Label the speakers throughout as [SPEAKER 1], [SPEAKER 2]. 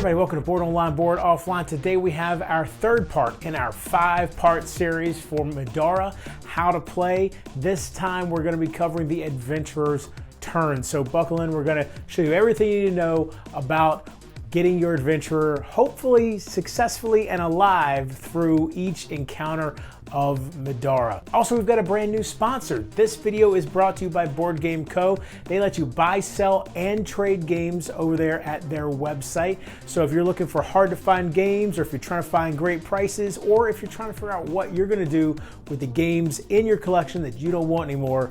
[SPEAKER 1] everybody, welcome to Bored Online, Bored Offline. Today we have our third part in our 5-part series for Middara, how to play. This time we're going to be covering the adventurer's turn. So buckle in, we're going to show you everything you need to know about getting your adventurer hopefully successfully and alive through each encounter of Middara. Also, we've got a brand new sponsor. This video is brought to you by Board Game Co. They let you buy, sell, and trade games over there at their website. So if you're looking for hard to find games, or if you're trying to find great prices, or if you're trying to figure out what you're gonna do with the games in your collection that you don't want anymore,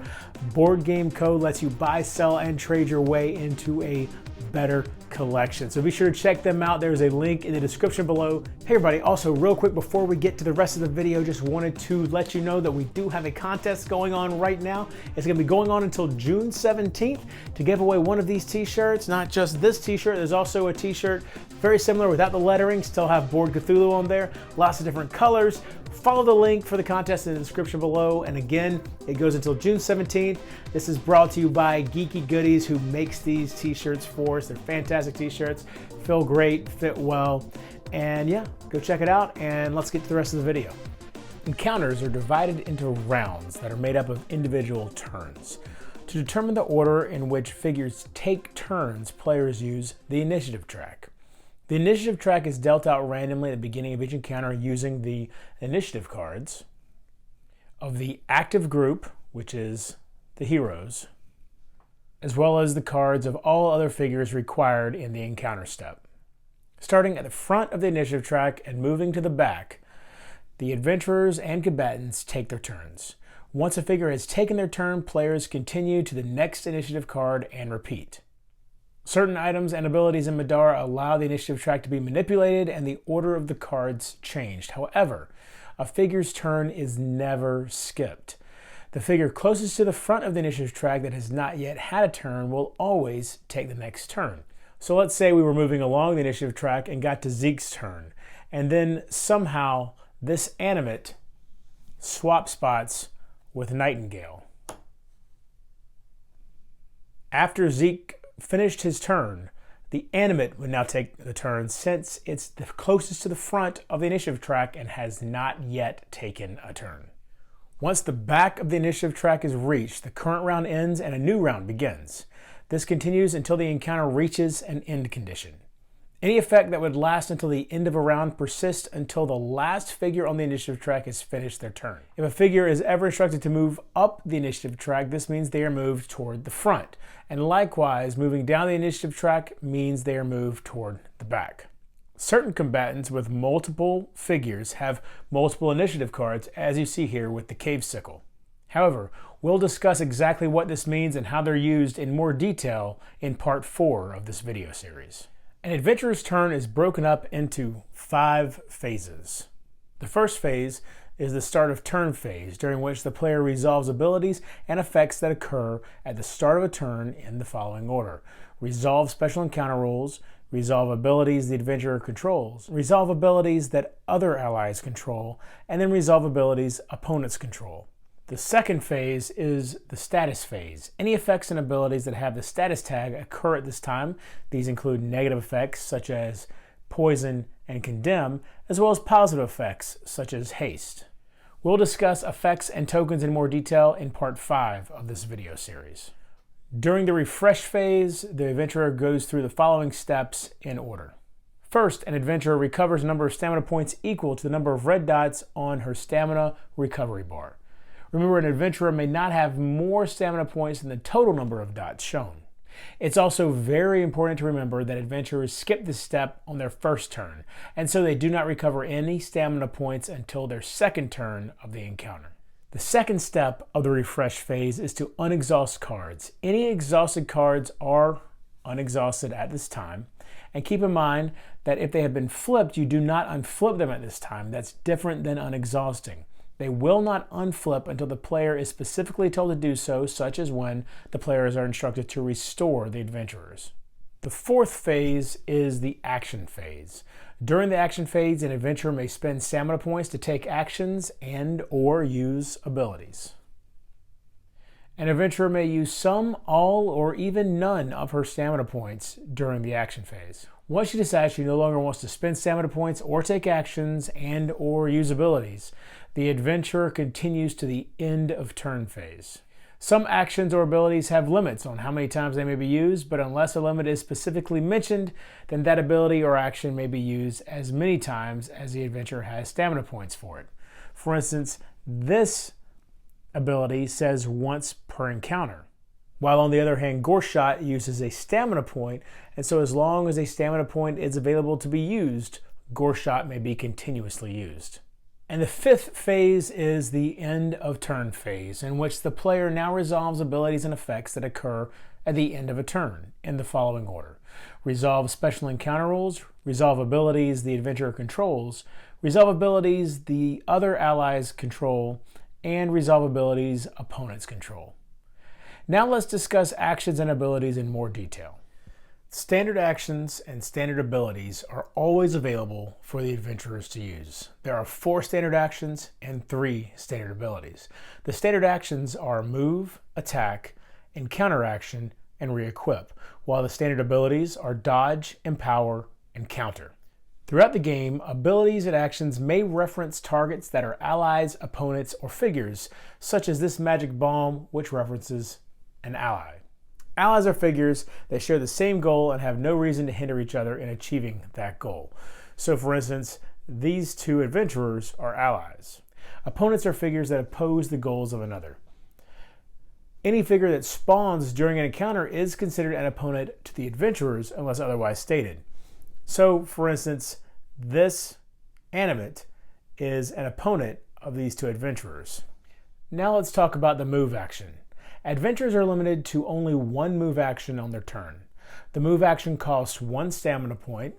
[SPEAKER 1] Board Game Co. lets you buy, sell, and trade your way into a better collection. So be sure to check them out. There's a link in the description below. Hey everybody, also real quick before we get to the rest of the video, just wanted to let you know that we do have a contest going on right now. It's gonna be going on until June 17th to give away one of these t-shirts. Not just this t-shirt, there's also a t-shirt very similar without the lettering, still have Bored Cthulhu on there, lots of different colors. Follow the link for the contest in the description below. And again, it goes until June 17th. This is brought to you by Geeky Goodies, who makes these t-shirts for us. They're fantastic t-shirts, feel great, fit well. And yeah, go check it out and let's get to the rest of the video. Encounters are divided into rounds that are made up of individual turns. To determine the order in which figures take turns, players use the initiative track. The initiative track is dealt out randomly at the beginning of each encounter using the initiative cards of the active group, which is the heroes, as well as the cards of all other figures required in the encounter step. Starting at the front of the initiative track and moving to the back, the adventurers and combatants take their turns. Once a figure has taken their turn, players continue to the next initiative card and repeat. Certain items and abilities in Middara allow the initiative track to be manipulated and the order of the cards changed. However, a figure's turn is never skipped. The figure closest to the front of the initiative track that has not yet had a turn will always take the next turn. So let's say we were moving along the initiative track and got to Zeke's turn, and then somehow this animate swapped spots with Nightingale. After Zeke finished his turn, the animate would now take the turn since it's the closest to the front of the initiative track and has not yet taken a turn. Once the back of the initiative track is reached, the current round ends and a new round begins. This continues until the encounter reaches an end condition. Any effect that would last until the end of a round persists until the last figure on the initiative track has finished their turn. If a figure is ever instructed to move up the initiative track, this means they are moved toward the front. And likewise, moving down the initiative track means they are moved toward the back. Certain combatants with multiple figures have multiple initiative cards, as you see here with the cave sickle. However, we'll discuss exactly what this means and how they're used in more detail in part 4 of this video series. An adventurer's turn is broken up into 5 phases. The first phase is the start of turn phase, during which the player resolves abilities and effects that occur at the start of a turn in the following order: resolve special encounter rules, resolve abilities the adventurer controls, resolve abilities that other allies control, and then resolve abilities opponents control. The second phase is the status phase. Any effects and abilities that have the status tag occur at this time. These include negative effects such as poison and condemn, as well as positive effects such as haste. We'll discuss effects and tokens in more detail in part 5 of this video series. During the refresh phase, the adventurer goes through the following steps in order. First, an adventurer recovers a number of stamina points equal to the number of red dots on her stamina recovery bar. Remember, an adventurer may not have more stamina points than the total number of dots shown. It's also very important to remember that adventurers skip this step on their first turn, and so they do not recover any stamina points until their second turn of the encounter. The second step of the refresh phase is to unexhaust cards. Any exhausted cards are unexhausted at this time, and keep in mind that if they have been flipped, you do not unflip them at this time. That's different than unexhausting. They will not unflip until the player is specifically told to do so, such as when the players are instructed to restore the adventurers. The fourth phase is the action phase. During the action phase, an adventurer may spend stamina points to take actions and/or use abilities. An adventurer may use some, all, or even none of her stamina points during the action phase. Once she decides she no longer wants to spend stamina points or take actions and or use abilities, the adventurer continues to the end of turn phase. Some actions or abilities have limits on how many times they may be used, but unless a limit is specifically mentioned, then that ability or action may be used as many times as the adventurer has stamina points for it. For instance, this ability says once per encounter, while on the other hand, Gore Shot uses a stamina point, and so as long as a stamina point is available to be used, Gore Shot may be continuously used. And the fifth phase is the end of turn phase, in which the player now resolves abilities and effects that occur at the end of a turn in the following order: resolve special encounter rules, resolve abilities the adventurer controls, resolve abilities the other allies control, and resolve abilities opponents control. Now let's discuss actions and abilities in more detail. Standard actions and standard abilities are always available for the adventurers to use. There are 4 standard actions and 3 standard abilities. The standard actions are move, attack, encounter action, and re-equip, while the standard abilities are dodge, empower, and counter. Throughout the game, abilities and actions may reference targets that are allies, opponents, or figures, such as this magic bomb, which references an ally. Allies are figures that share the same goal and have no reason to hinder each other in achieving that goal. So for instance, these 2 adventurers are allies. Opponents are figures that oppose the goals of another. Any figure that spawns during an encounter is considered an opponent to the adventurers unless otherwise stated. So, for instance, this animate is an opponent of these 2 adventurers. Now let's talk about the move action. Adventurers are limited to only 1 move action on their turn. The move action costs 1 stamina point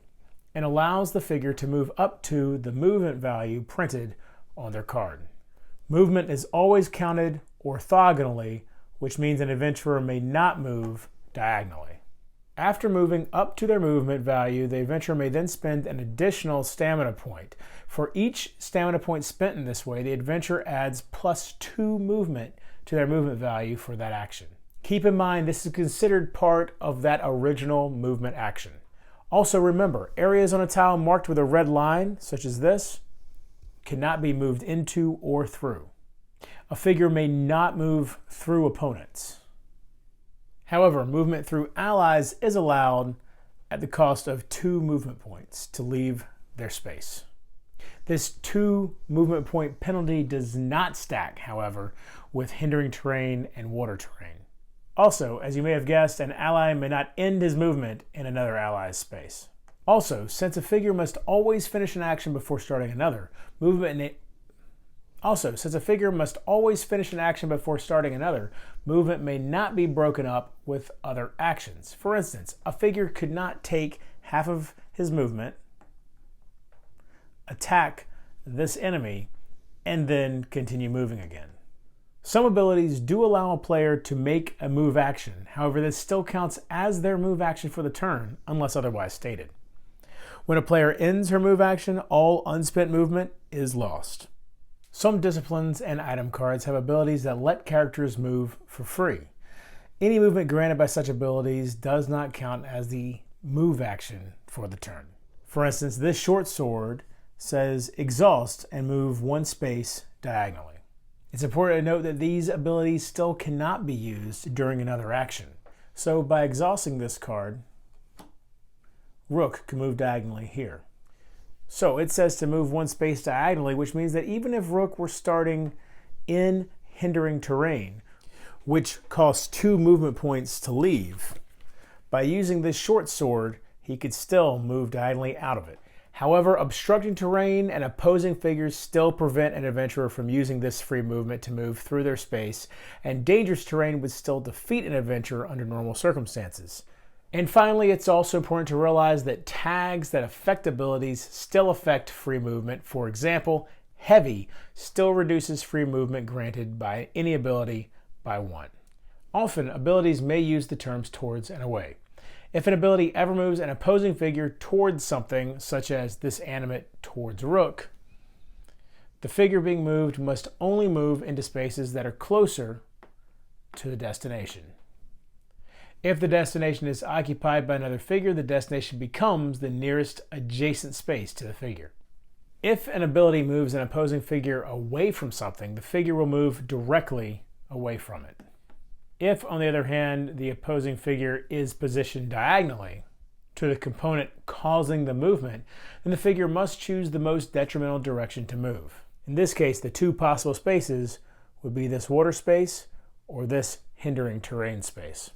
[SPEAKER 1] and allows the figure to move up to the movement value printed on their card. Movement is always counted orthogonally, which means an adventurer may not move diagonally. After moving up to their movement value, the adventurer may then spend an additional stamina point. For each stamina point spent in this way, the adventurer adds +2 movement to their movement value for that action. Keep in mind, this is considered part of that original movement action. Also remember, areas on a tile marked with a red line, such as this, cannot be moved into or through. A figure may not move through opponents. However, movement through allies is allowed at the cost of 2 movement points to leave their space. This 2 movement point penalty does not stack, however, with hindering terrain and water terrain. Also, as you may have guessed, an ally may not end his movement in another ally's space. Also, since a figure must always finish an action before starting another, movement may not be broken up with other actions. For instance, a figure could not take half of his movement, attack this enemy, and then continue moving again. Some abilities do allow a player to make a move action. However, this still counts as their move action for the turn, unless otherwise stated. When a player ends her move action, all unspent movement is lost. Some disciplines and item cards have abilities that let characters move for free. Any movement granted by such abilities does not count as the move action for the turn. For instance, this short sword says exhaust and move 1 space diagonally. It's important to note that these abilities still cannot be used during another action. So by exhausting this card, Rook can move diagonally here. So it says to move 1 space diagonally, which means that even if Rook were starting in hindering terrain, which costs 2 movement points to leave, by using this short sword, he could still move diagonally out of it. However, obstructing terrain and opposing figures still prevent an adventurer from using this free movement to move through their space, and dangerous terrain would still defeat an adventurer under normal circumstances. And finally, it's also important to realize that tags that affect abilities still affect free movement. For example, heavy still reduces free movement granted by any ability by 1. Often, abilities may use the terms towards and away. If an ability ever moves an opposing figure towards something, such as this animate towards Rook, the figure being moved must only move into spaces that are closer to the destination. If the destination is occupied by another figure, the destination becomes the nearest adjacent space to the figure. If an ability moves an opposing figure away from something, the figure will move directly away from it. If, on the other hand, the opposing figure is positioned diagonally to the component causing the movement, then the figure must choose the most detrimental direction to move. In this case, the two possible spaces would be this water space or this hindering terrain space.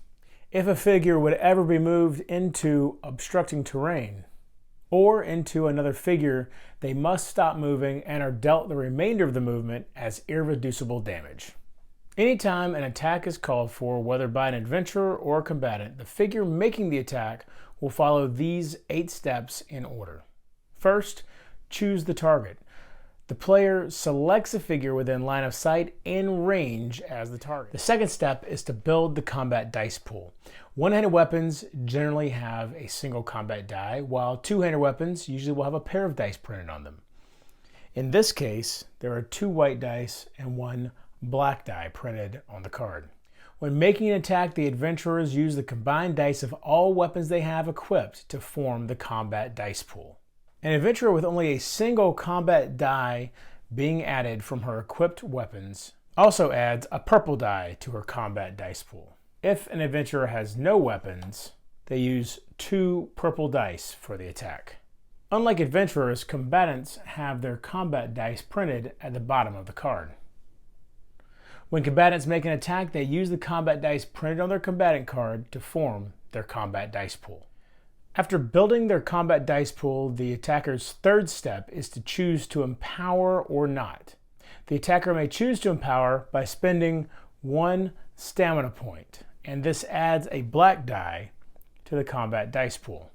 [SPEAKER 1] If a figure would ever be moved into obstructing terrain or into another figure, they must stop moving and are dealt the remainder of the movement as irreducible damage. Anytime an attack is called for, whether by an adventurer or a combatant, the figure making the attack will follow these 8 steps in order. First, choose the target. The player selects a figure within line of sight and range as the target. The second step is to build the combat dice pool. One-handed weapons generally have a single combat die, while two-handed weapons usually will have a pair of dice printed on them. In this case, there are 2 white dice and 1 black die printed on the card. When making an attack, the adventurers use the combined dice of all weapons they have equipped to form the combat dice pool. An adventurer with only a single combat die being added from her equipped weapons also adds a purple die to her combat dice pool. If an adventurer has no weapons, they use 2 purple dice for the attack. Unlike adventurers, combatants have their combat dice printed at the bottom of the card. When combatants make an attack, they use the combat dice printed on their combatant card to form their combat dice pool. After building their combat dice pool, the attacker's third step is to choose to empower or not. The attacker may choose to empower by spending 1 stamina point, and this adds a black die to the combat dice pool.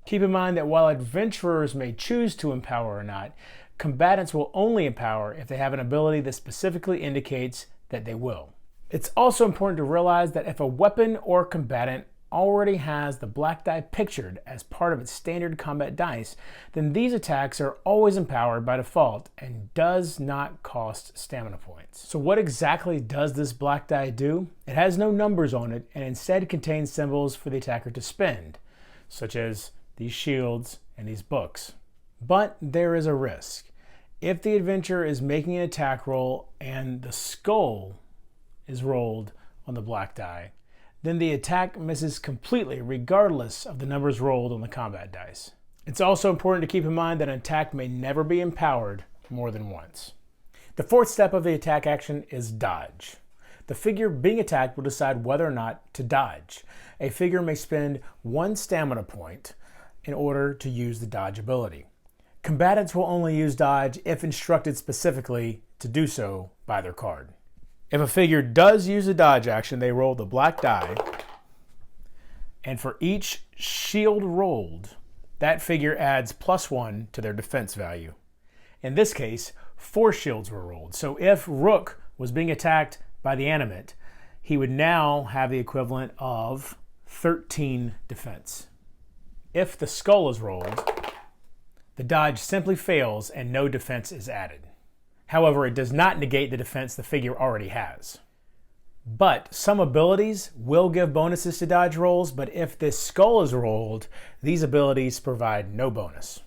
[SPEAKER 1] Keep in mind that while adventurers may choose to empower or not, combatants will only empower if they have an ability that specifically indicates that they will. It's also important to realize that if a weapon or combatant already has the black die pictured as part of its standard combat dice, then these attacks are always empowered by default and does not cost stamina points. So what exactly does this black die do? It has no numbers on it and instead contains symbols for the attacker to spend, such as these shields and these books. But there is a risk. If the adventurer is making an attack roll and the skull is rolled on the black die, then the attack misses completely regardless of the numbers rolled on the combat dice. It's also important to keep in mind that an attack may never be empowered more than once. The fourth step of the attack action is dodge. The figure being attacked will decide whether or not to dodge. A figure may spend 1 stamina point in order to use the dodge ability. Combatants will only use dodge if instructed specifically to do so by their card. If a figure does use a dodge action, they roll the black die, and for each shield rolled, that figure adds +1 to their defense value. In this case, 4 shields were rolled. So if Rook was being attacked by the animate, he would now have the equivalent of 13 defense. If the skull is rolled, the dodge simply fails and no defense is added. However, it does not negate the defense the figure already has. But some abilities will give bonuses to dodge rolls, but if this skull is rolled, these abilities provide no bonus.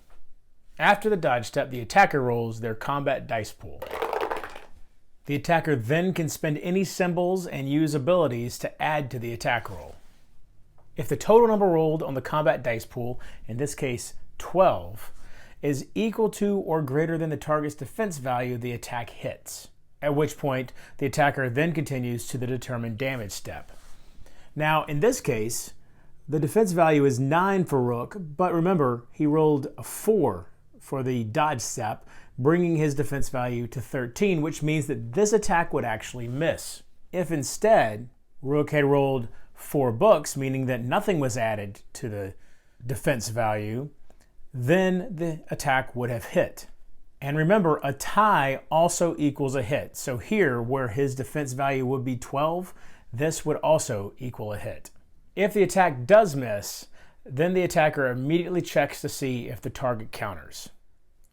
[SPEAKER 1] After the dodge step, the attacker rolls their combat dice pool. The attacker then can spend any symbols and use abilities to add to the attack roll. If the total number rolled on the combat dice pool, in this case 12, is equal to or greater than the target's defense value, the attack hits, at which point the attacker then continues to the determined damage step. Now, in this case, the defense value is 9 for Rook, but remember, he rolled a 4 for the dodge step, bringing his defense value to 13, which means that this attack would actually miss. If instead, Rook had rolled 4 books, meaning that nothing was added to the defense value, then the attack would have hit. And remember, a tie also equals a hit. So here, where his defense value would be 12, this would also equal a hit. If the attack does miss, then the attacker immediately checks to see if the target counters.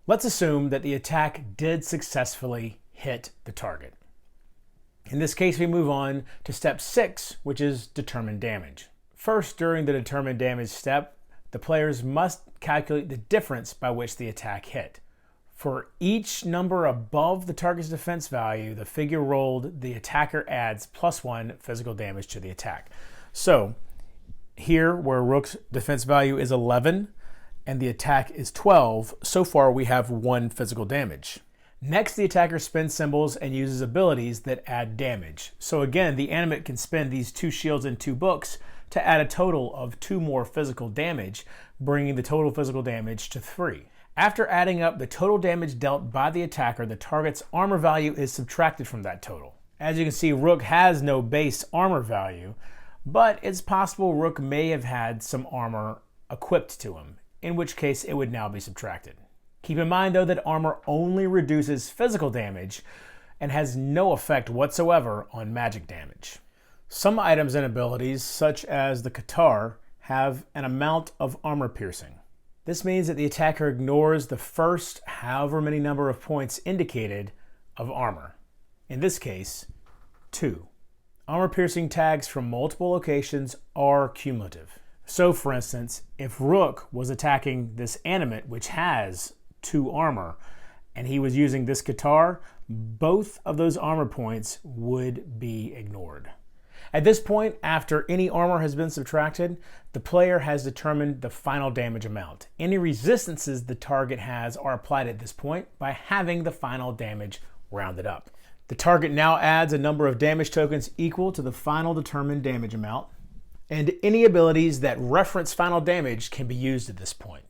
[SPEAKER 1] Let's assume that the attack did successfully hit the target. In this case, we move on to step 6, which is determine damage. First, during the determine damage step, the players must calculate the difference by which the attack hit. For each number above the target's defense value, the figure rolled, the attacker adds +1 physical damage to the attack. So here, where Rook's defense value is 11 and the attack is 12, so far we have 1 physical damage. Next, the attacker spends symbols and uses abilities that add damage. So again, the animate can spend these 2 shields and 2 books to add a total of 2 more physical damage, bringing the total physical damage to 3. After adding up the total damage dealt by the attacker, the target's armor value is subtracted from that total. As you can see, Rook has no base armor value, but it's possible Rook may have had some armor equipped to him, in which case it would now be subtracted. Keep in mind, though, that armor only reduces physical damage and has no effect whatsoever on magic damage. Some items and abilities, such as the Qatar, have an amount of armor piercing. This means that the attacker ignores the first however many number of points indicated of armor. In this case, 2. Armor piercing tags from multiple locations are cumulative. So for instance, if Rook was attacking this animate which has 2 armor and he was using this Qatar, both of those armor points would be ignored. At this point, after any armor has been subtracted, the player has determined the final damage amount. Any resistances the target has are applied at this point by having the final damage rounded up. The target now adds a number of damage tokens equal to the final determined damage amount, and any abilities that reference final damage can be used at this point.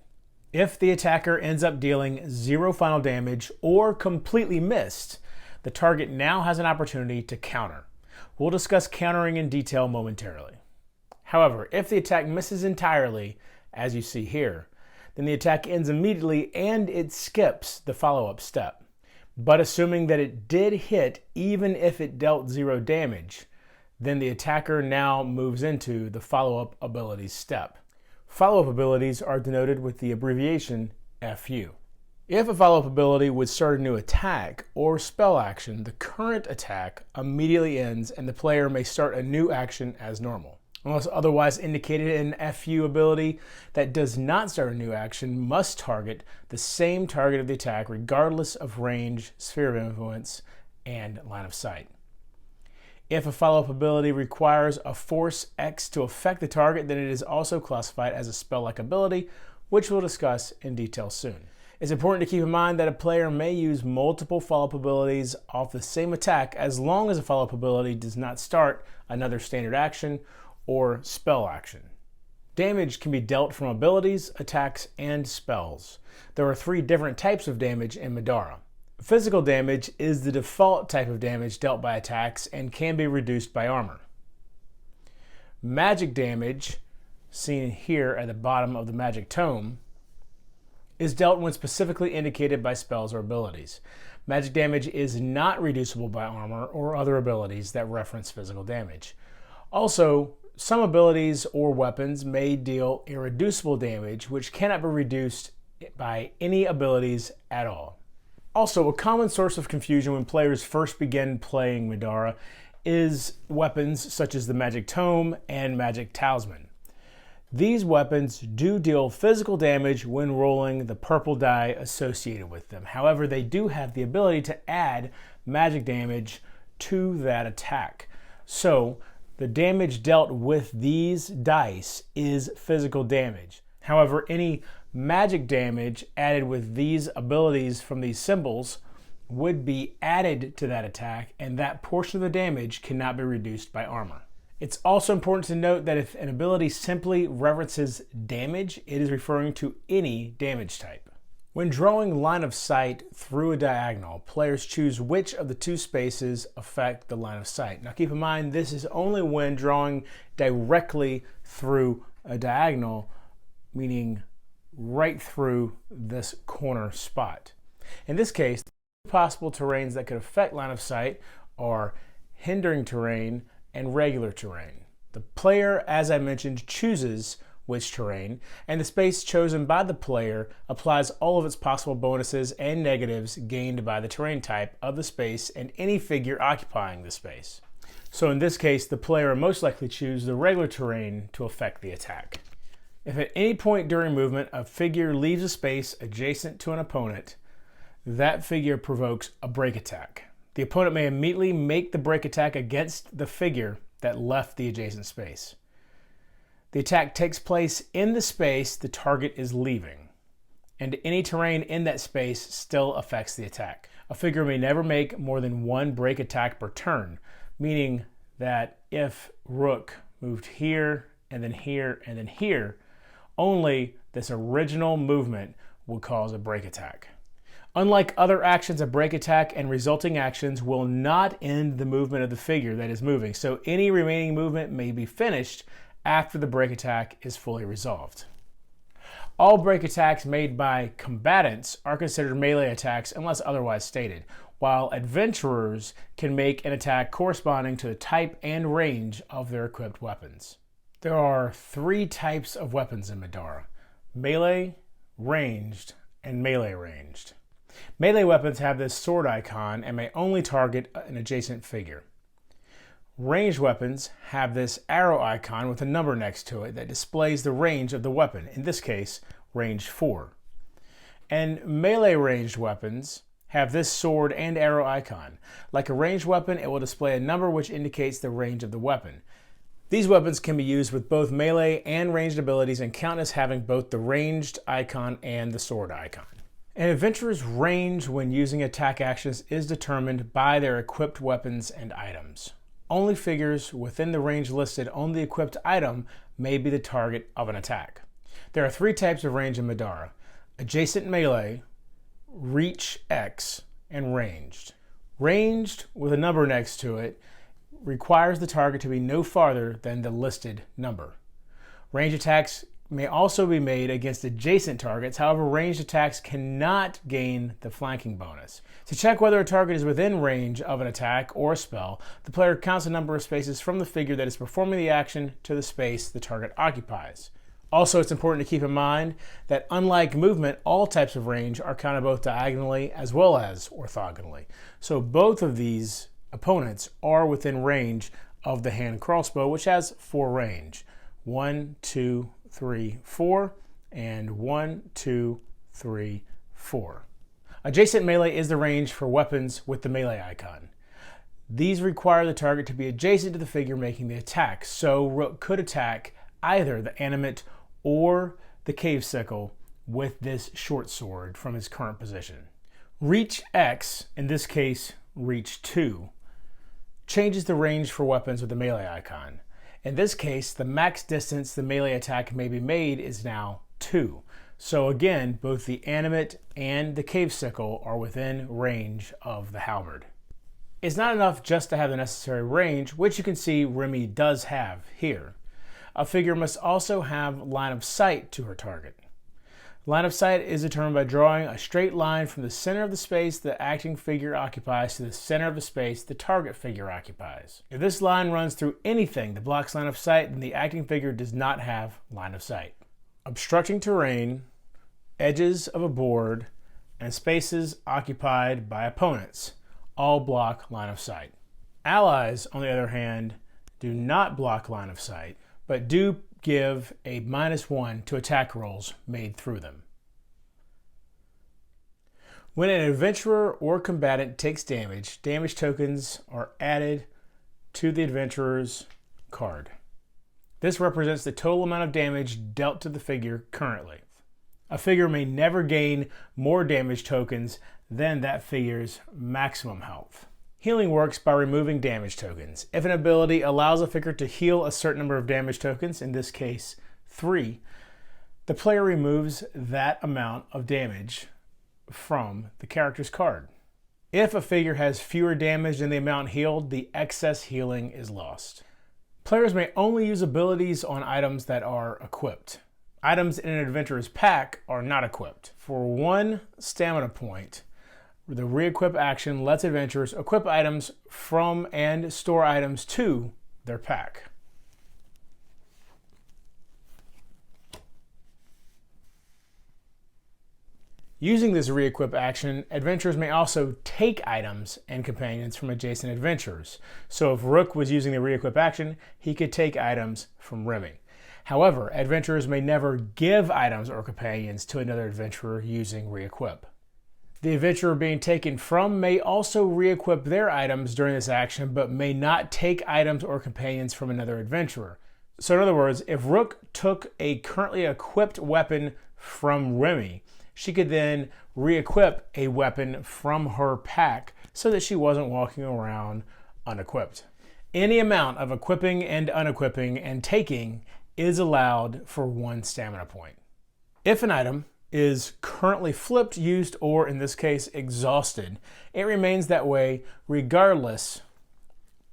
[SPEAKER 1] If the attacker ends up dealing 0 final damage or completely missed, the target now has an opportunity to counter. We'll discuss countering in detail momentarily. However, if the attack misses entirely, as you see here, then the attack ends immediately and it skips the follow-up step. But assuming that it did hit even if it dealt 0 damage, then the attacker now moves into the follow-up abilities step. Follow-up abilities are denoted with the abbreviation FU. If a follow-up ability would start a new attack or spell action, the current attack immediately ends and the player may start a new action as normal. Unless otherwise indicated, an FU ability that does not start a new action must target the same target of the attack regardless of range, sphere of influence, and line of sight. If a follow-up ability requires a force X to affect the target, then it is also classified as a spell-like ability, which we'll discuss in detail soon. It's important to keep in mind that a player may use multiple follow-up abilities off the same attack as long as a follow-up ability does not start another standard action or spell action. Damage can be dealt from abilities, attacks, and spells. There are 3 different types of damage in Middara. Physical damage is the default type of damage dealt by attacks and can be reduced by armor. Magic damage, seen here at the bottom of the magic tome, is dealt when specifically indicated by spells or abilities. Magic damage is not reducible by armor or other abilities that reference physical damage. Also, some abilities or weapons may deal irreducible damage, which cannot be reduced by any abilities at all. Also, a common source of confusion when players first begin playing Middara is weapons such as the Magic Tome and Magic Talisman. These weapons do deal physical damage when rolling the purple die associated with them. However, they do have the ability to add magic damage to that attack. So, the damage dealt with these dice is physical damage. However, any magic damage added with these abilities from these symbols would be added to that attack, and that portion of the damage cannot be reduced by armor. It's also important to note that if an ability simply references damage, it is referring to any damage type. When drawing line of sight through a diagonal, players choose which of the 2 spaces affect the line of sight. Now keep in mind, this is only when drawing directly through a diagonal, meaning right through this corner spot. In this case, the possible terrains that could affect line of sight are hindering terrain and regular terrain. The player, as I mentioned, chooses which terrain, and the space chosen by the player applies all of its possible bonuses and negatives gained by the terrain type of the space and any figure occupying the space. So in this case, the player will most likely choose the regular terrain to affect the attack. If at any point during movement a figure leaves a space adjacent to an opponent, that figure provokes a break attack. The opponent may immediately make the break attack against the figure that left the adjacent space. The attack takes place in the space the target is leaving, and any terrain in that space still affects the attack. A figure may never make more than one break attack per turn, meaning that if Rook moved here, and then here, and then here, only this original movement would cause a break attack. Unlike other actions, a break attack and resulting actions will not end the movement of the figure that is moving, so any remaining movement may be finished after the break attack is fully resolved. All break attacks made by combatants are considered melee attacks unless otherwise stated, while adventurers can make an attack corresponding to the type and range of their equipped weapons. There are 3 types of weapons in Middara: melee, ranged, and melee ranged. Melee weapons have this sword icon and may only target an adjacent figure. Ranged weapons have this arrow icon with a number next to it that displays the range of the weapon, in this case, range 4. And melee ranged weapons have this sword and arrow icon. Like a ranged weapon, it will display a number which indicates the range of the weapon. These weapons can be used with both melee and ranged abilities and count as having both the ranged icon and the sword icon. An adventurer's range when using attack actions is determined by their equipped weapons and items. Only figures within the range listed on the equipped item may be the target of an attack. There are 3 types of range in Middara: adjacent melee, reach X, and ranged. Ranged, with a number next to it, requires the target to be no farther than the listed number. Range attacks may also be made against adjacent targets. However, ranged attacks cannot gain the flanking bonus. To check whether a target is within range of an attack or a spell, the player counts the number of spaces from the figure that is performing the action to the space the target occupies. Also, it's important to keep in mind that unlike movement, all types of range are counted both diagonally as well as orthogonally. So both of these opponents are within range of the hand crossbow, which has 4 range. 1, 2, 3, 4, and 1, 2, 3, 4. Adjacent melee is the range for weapons with the melee icon. These require the target to be adjacent to the figure making the attack, so Rook could attack either the animate or the cave sickle with this short sword from his current position. Reach X, in this case reach 2, changes the range for weapons with the melee icon. In this case, the max distance the melee attack may be made is now 2. So again, both the animate and the cave sickle are within range of the halberd. It's not enough just to have the necessary range, which you can see Remy does have here. A figure must also have line of sight to her target. Line of sight is determined by drawing a straight line from the center of the space the acting figure occupies to the center of the space the target figure occupies. If this line runs through anything that blocks line of sight, then the acting figure does not have line of sight. Obstructing terrain, edges of a board, and spaces occupied by opponents all block line of sight. Allies, on the other hand, do not block line of sight, but do give a -1 to attack rolls made through them. When an adventurer or combatant takes damage, damage tokens are added to the adventurer's card. This represents the total amount of damage dealt to the figure currently. A figure may never gain more damage tokens than that figure's maximum health. Healing works by removing damage tokens. If an ability allows a figure to heal a certain number of damage tokens, in this case 3, the player removes that amount of damage from the character's card. If a figure has fewer damage than the amount healed, the excess healing is lost. Players may only use abilities on items that are equipped. Items in an adventurer's pack are not equipped. For 1 stamina point, the re-equip action lets adventurers equip items from and store items to their pack. Using this re-equip action, adventurers may also take items and companions from adjacent adventurers. So if Rook was using the re-equip action, he could take items from Remy. However, adventurers may never give items or companions to another adventurer using re-equip. The adventurer being taken from may also re-equip their items during this action, but may not take items or companions from another adventurer. So in other words, if Rook took a currently equipped weapon from Remy, she could then re-equip a weapon from her pack so that she wasn't walking around unequipped. Any amount of equipping and unequipping and taking is allowed for 1 stamina point. If an item is currently flipped, used, or in this case exhausted, it remains that way regardless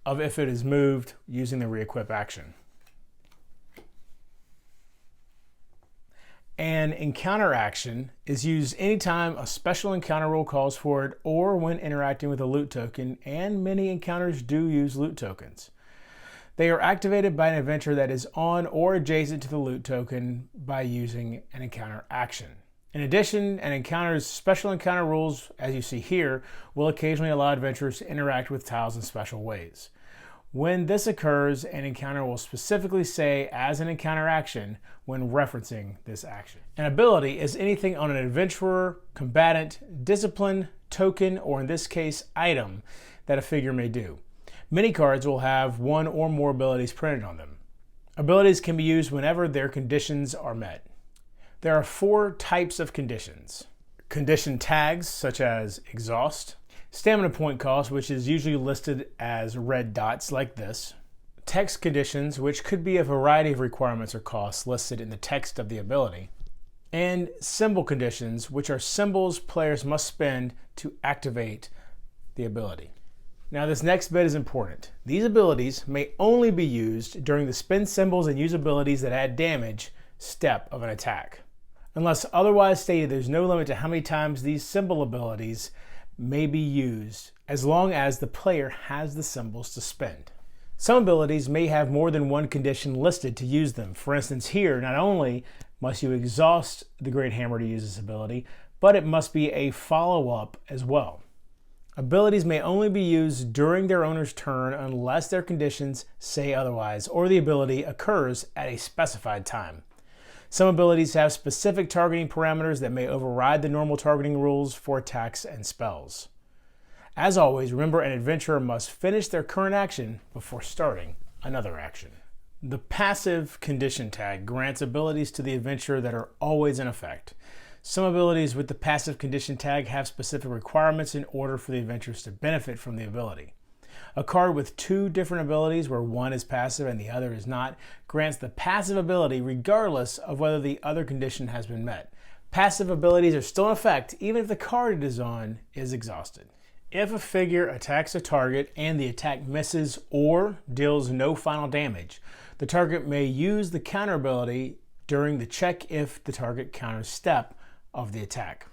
[SPEAKER 1] of if it is moved using the re-equip action. An encounter action is used anytime a special encounter rule calls for it or when interacting with a loot token, and many encounters do use loot tokens. They are activated by an adventurer that is on or adjacent to the loot token by using an encounter action. In addition, an encounter's special encounter rules, as you see here, will occasionally allow adventurers to interact with tiles in special ways. When this occurs, an encounter will specifically say as an encounter action when referencing this action. An ability is anything on an adventurer, combatant, discipline, token, or in this case, item that a figure may do. Many cards will have 1 or more abilities printed on them. Abilities can be used whenever their conditions are met. There are 4 types of conditions. Condition tags, such as exhaust. Stamina point cost, which is usually listed as red dots like this. Text conditions, which could be a variety of requirements or costs listed in the text of the ability. And symbol conditions, which are symbols players must spend to activate the ability. Now this next bit is important. These abilities may only be used during the spend symbols and use abilities that add damage step of an attack. Unless otherwise stated, there's no limit to how many times these symbol abilities may be used, as long as the player has the symbols to spend. Some abilities may have more than 1 condition listed to use them. For instance, here, not only must you exhaust the Great Hammer to use this ability, but it must be a follow-up as well. Abilities may only be used during their owner's turn unless their conditions say otherwise, or the ability occurs at a specified time. Some abilities have specific targeting parameters that may override the normal targeting rules for attacks and spells. As always, remember an adventurer must finish their current action before starting another action. The passive condition tag grants abilities to the adventurer that are always in effect. Some abilities with the passive condition tag have specific requirements in order for the adventurers to benefit from the ability. A card with 2 different abilities, where one is passive and the other is not, grants the passive ability regardless of whether the other condition has been met. Passive abilities are still in effect even if the card it is on is exhausted. If a figure attacks a target and the attack misses or deals no final damage, the target may use the counter ability during the check if the target counters step of the attack.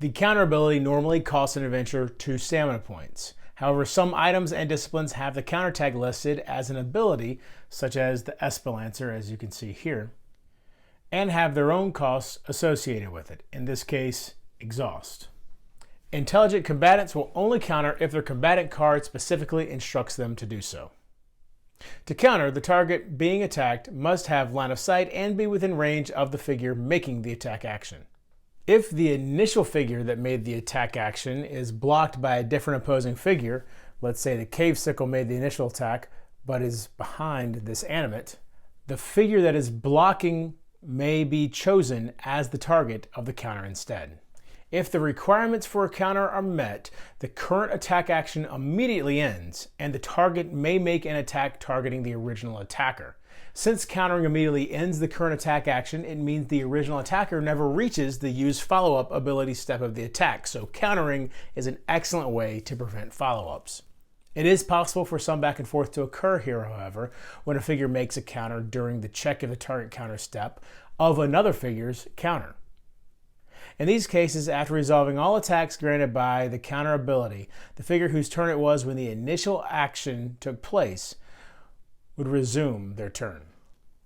[SPEAKER 1] The counter ability normally costs an adventurer 2 stamina points. However, some items and disciplines have the counter tag listed as an ability, such as the Espelancer, as you can see here, and have their own costs associated with it, in this case, exhaust. Intelligent combatants will only counter if their combatant card specifically instructs them to do so. To counter, the target being attacked must have line of sight and be within range of the figure making the attack action. If the initial figure that made the attack action is blocked by a different opposing figure, let's say the Cave Sickle made the initial attack but is behind this animate, the figure that is blocking may be chosen as the target of the counter instead. If the requirements for a counter are met, the current attack action immediately ends, and the target may make an attack targeting the original attacker. Since countering immediately ends the current attack action, it means the original attacker never reaches the use follow-up ability step of the attack, so countering is an excellent way to prevent follow-ups. It is possible for some back and forth to occur here, however, when a figure makes a counter during the check of the target counter step of another figure's counter. In these cases, after resolving all attacks granted by the counter ability, the figure whose turn it was when the initial action took place would resume their turn.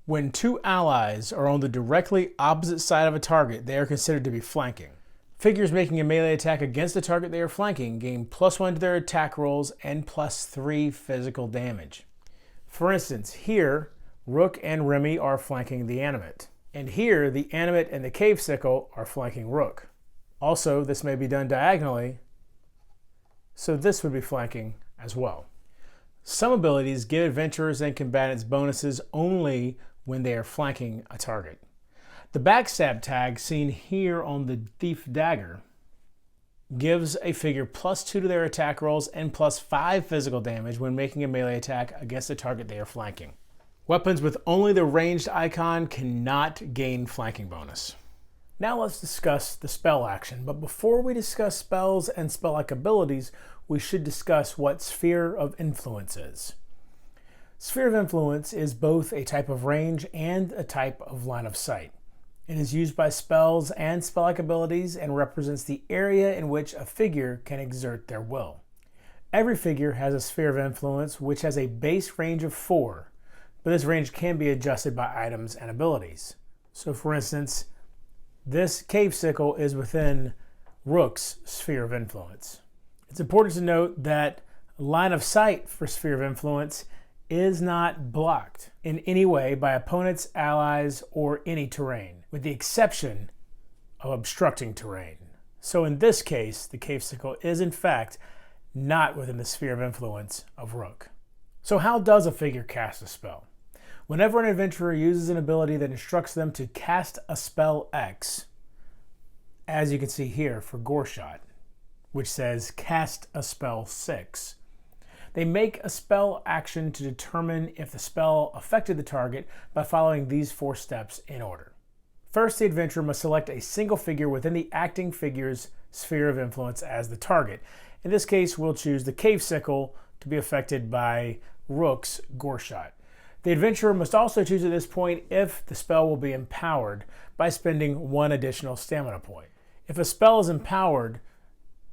[SPEAKER 1] When 2 allies are on the directly opposite side of a target, they are considered to be flanking. Figures making a melee attack against the target they are flanking gain +1 to their attack rolls and +3 physical damage. For instance, here, Rook and Remy are flanking the Animate. And here, the Animate and the Cave Sickle are flanking Rook. Also, this may be done diagonally, so this would be flanking as well. Some abilities give adventurers and combatants bonuses only when they are flanking a target. The Backstab tag seen here on the Thief Dagger gives a figure +2 to their attack rolls and +5 physical damage when making a melee attack against the target they are flanking. Weapons with only the ranged icon cannot gain flanking bonus. Now let's discuss the spell action, but before we discuss spells and spell-like abilities, we should discuss what Sphere of Influence is. Sphere of Influence is both a type of range and a type of line of sight. It is used by spells and spell-like abilities and represents the area in which a figure can exert their will. Every figure has a sphere of influence which has a base range of 4, but this range can be adjusted by items and abilities. So for instance, this Cave Sickle is within Rook's sphere of influence. It's important to note that line of sight for sphere of influence is not blocked in any way by opponents, allies, or any terrain, with the exception of obstructing terrain. So in this case, the Cave Sickle is in fact not within the sphere of influence of Rook. So how does a figure cast a spell? Whenever an adventurer uses an ability that instructs them to cast a spell X, as you can see here for Goreshot, which says cast a spell 6, they make a spell action to determine if the spell affected the target by following these 4 steps in order. First, the adventurer must select a single figure within the acting figure's sphere of influence as the target. In this case, we'll choose the Cave Sickle to be affected by Rook's Goreshot. The adventurer must also choose at this point if the spell will be empowered by spending 1 additional stamina point. If a spell is empowered,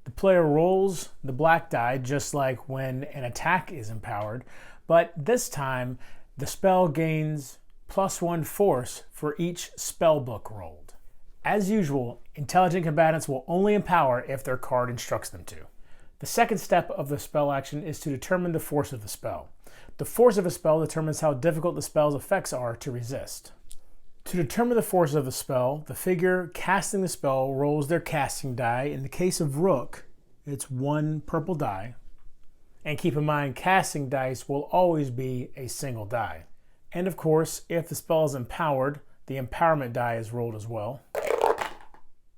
[SPEAKER 1] the player rolls the black die just like when an attack is empowered, but this time the spell gains +1 force for each spell book rolled. As usual, intelligent combatants will only empower if their card instructs them to. The second step of the spell action is to determine the force of the spell. The force of a spell determines how difficult the spell's effects are to resist. To determine the force of the spell, the figure casting the spell rolls their casting die. In the case of Rook, it's 1 purple die. And keep in mind, casting dice will always be a single die. And of course, if the spell is empowered, the empowerment die is rolled as well.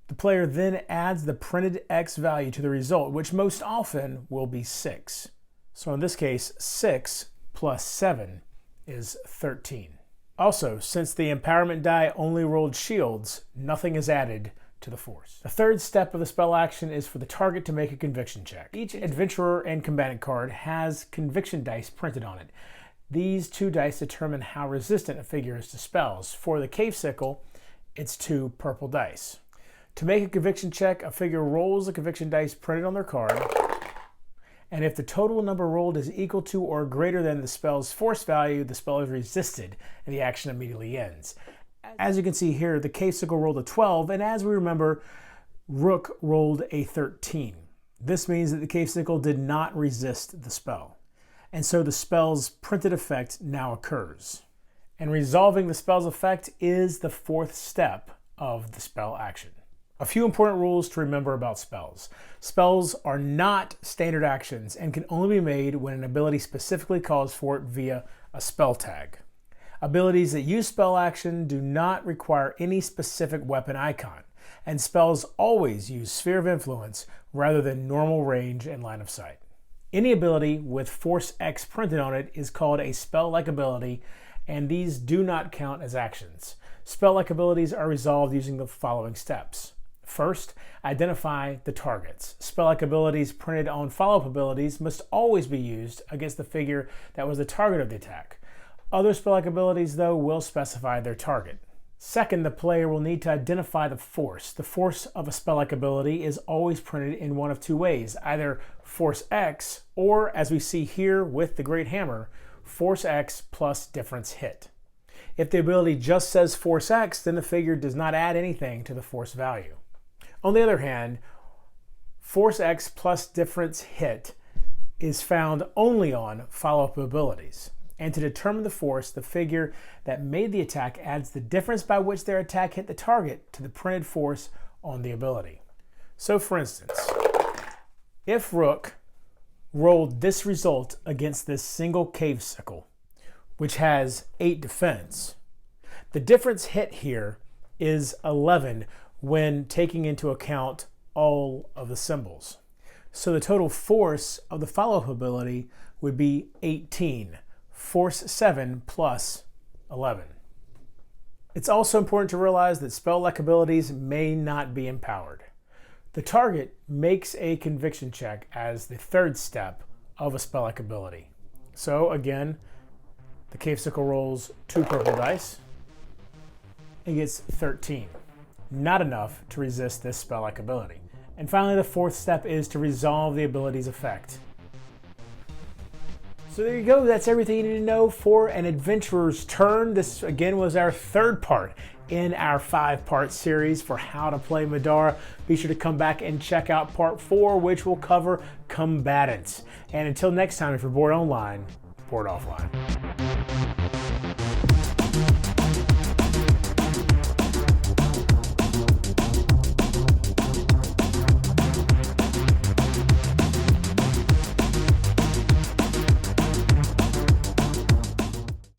[SPEAKER 1] The player then adds the printed X value to the result, which most often will be 6. So in this case, 6 plus 7 is 13. Also, since the empowerment die only rolled shields, nothing is added to the force. The third step of the spell action is for the target to make a conviction check. Each adventurer and combatant card has conviction dice printed on it. These 2 dice determine how resistant a figure is to spells. For the Cave Sickle, it's 2 purple dice. To make a conviction check, a figure rolls the conviction dice printed on their card, and if the total number rolled is equal to or greater than the spell's force value, the spell is resisted and the action immediately ends. As you can see here, the Cave Sickle rolled a 12, and as we remember, Rook rolled a 13. This means that the Cave Sickle did not resist the spell, and so the spell's printed effect now occurs. And resolving the spell's effect is the 4th step of the spell action. A few important rules to remember about spells. Spells are not standard actions and can only be made when an ability specifically calls for it via a spell tag. Abilities that use spell action do not require any specific weapon icon, and spells always use Sphere of Influence rather than normal range and line of sight. Any ability with Force X printed on it is called a spell-like ability, and these do not count as actions. Spell-like abilities are resolved using the following steps. First, identify the targets. Spell-like abilities printed on follow-up abilities must always be used against the figure that was the target of the attack. Other spell-like abilities, though, will specify their target. Second, the player will need to identify the force. The force of a spell-like ability is always printed in one of 2 ways, either Force X or, as we see here with the Great Hammer, Force X plus difference hit. If the ability just says Force X, then the figure does not add anything to the force value. On the other hand, Force X plus difference hit is found only on follow-up abilities. And to determine the force, the figure that made the attack adds the difference by which their attack hit the target to the printed force on the ability. So for instance, if Rook rolled this result against this single cave sickle, which has 8 defense, the difference hit here is 11 when taking into account all of the symbols. So the total force of the follow-up ability would be 18. Force 7 plus 11. It's also important to realize that spell-like abilities may not be empowered. The target makes a conviction check as the third step of a spell-like ability. So again, the Cave Sickle rolls 2 purple dice and gets 13. Not enough to resist this spell-like ability. And finally, the fourth step is to resolve the ability's effect. So there you go, that's everything you need to know for an adventurer's turn. This again was our third part in our 5-part series for how to play Middara. Be sure to come back and check out part 4, which will cover combatants. And until next time, if you're bored online, bored offline.